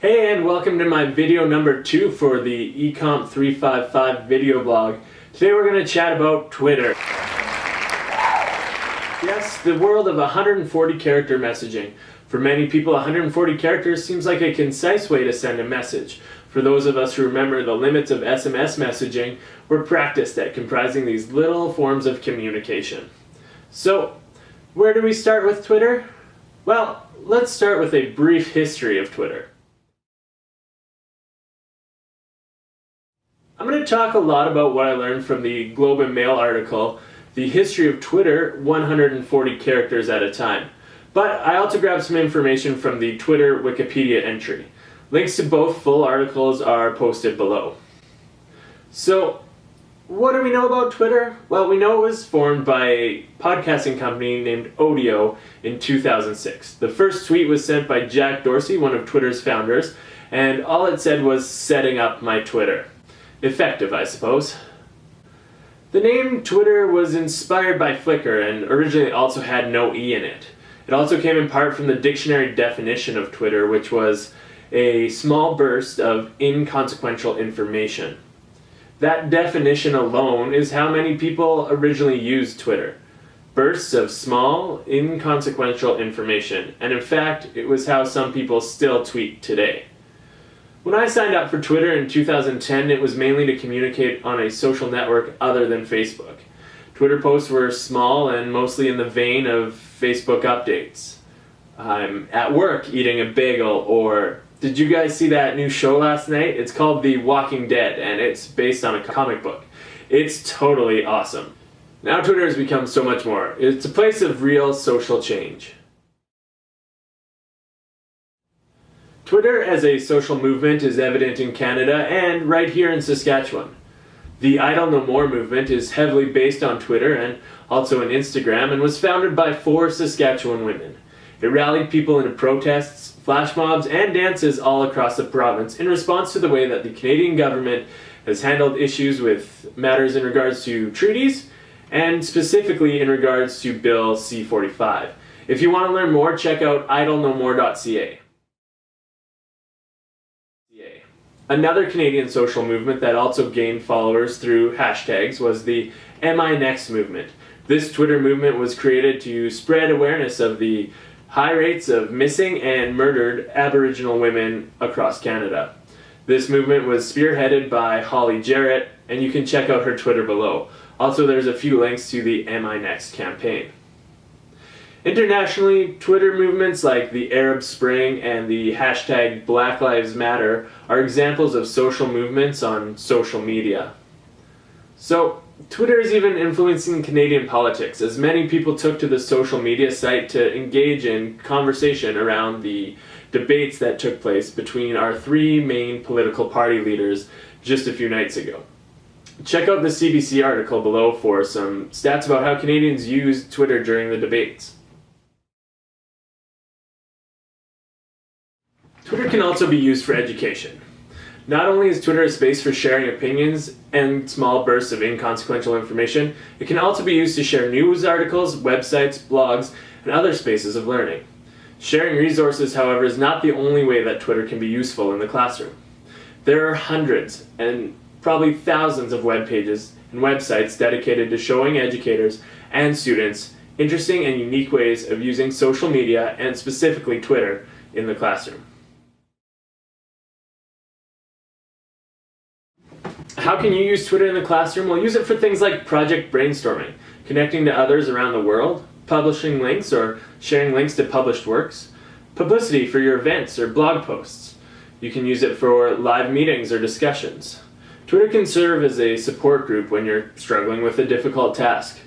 Hey, and welcome to my video number 2 for the Ecmp 355 video blog. Today we're going to chat about Twitter. Yes, the world of 140 character messaging. For many people, 140 characters seems like a concise way to send a message. For those of us who remember the limits of SMS messaging, we're practiced at comprising these little forms of communication. So, where do we start with Twitter? Well, let's start with a brief history of Twitter. I'm going to talk a lot about what I learned from the Globe and Mail article, The History of Twitter, 140 Characters at a Time. But I also grabbed some information from the Twitter Wikipedia entry. Links to both full articles are posted below. So, what do we know about Twitter? Well, we know it was formed by a podcasting company named Odeo in 2006. The first tweet was sent by Jack Dorsey, one of Twitter's founders, and all it said was, "Setting up my Twitter." Effective, I suppose. The name Twitter was inspired by Flickr and originally also had no E in it. It also came in part from the dictionary definition of Twitter, which was a small burst of inconsequential information. That definition alone is how many people originally used Twitter. Bursts of small, inconsequential information. And in fact, it was how some people still tweet today. When I signed up for Twitter in 2010, it was mainly to communicate on a social network other than Facebook. Twitter posts were small and mostly in the vein of Facebook updates. I'm at work eating a bagel, or did you guys see that new show last night? It's called The Walking Dead, and it's based on a comic book. It's totally awesome. Now Twitter has become so much more. It's a place of real social change. Twitter as a social movement is evident in Canada and right here in Saskatchewan. The Idle No More movement is heavily based on Twitter and also on Instagram and was founded by 4 Saskatchewan women. It rallied people into protests, flash mobs, and dances all across the province in response to the way that the Canadian government has handled issues with matters in regards to treaties and specifically in regards to Bill C-45. If you want to learn more, check out idlenomore.ca. Another Canadian social movement that also gained followers through hashtags was the MINext movement. This Twitter movement was created to spread awareness of the high rates of missing and murdered Aboriginal women across Canada. This movement was spearheaded by Holly Jarrett, and you can check out her Twitter below. Also, there's a few links to the MINext campaign. Internationally, Twitter movements like the Arab Spring and the hashtag Black Lives Matter are examples of social movements on social media. So, Twitter is even influencing Canadian politics, as many people took to the social media site to engage in conversation around the debates that took place between our 3 main political party leaders just a few nights ago. Check out the CBC article below for some stats about how Canadians used Twitter during the debates. Twitter can also be used for education. Not only is Twitter a space for sharing opinions and small bursts of inconsequential information, it can also be used to share news articles, websites, blogs, and other spaces of learning. Sharing resources, however, is not the only way that Twitter can be useful in the classroom. There are hundreds and probably thousands of web pages and websites dedicated to showing educators and students interesting and unique ways of using social media, and specifically Twitter, in the classroom. How can you use Twitter in the classroom? Well, use it for things like project brainstorming, connecting to others around the world, publishing links or sharing links to published works, publicity for your events or blog posts. You can use it for live meetings or discussions. Twitter can serve as a support group when you're struggling with a difficult task.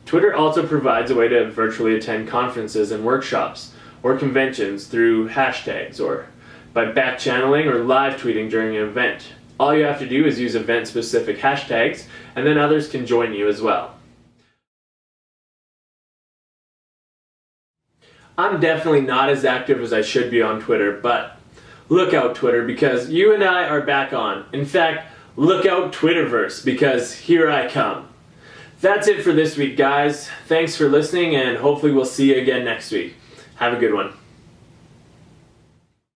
Twitter also provides a way to virtually attend conferences and workshops or conventions through hashtags or by back-channeling or live tweeting during an event. All you have to do is use event-specific hashtags, and then others can join you as well. I'm definitely not as active as I should be on Twitter, but look out Twitter, because you and I are back on. In fact, look out Twitterverse, because here I come. That's it for this week, guys. Thanks for listening, and hopefully we'll see you again next week. Have a good one.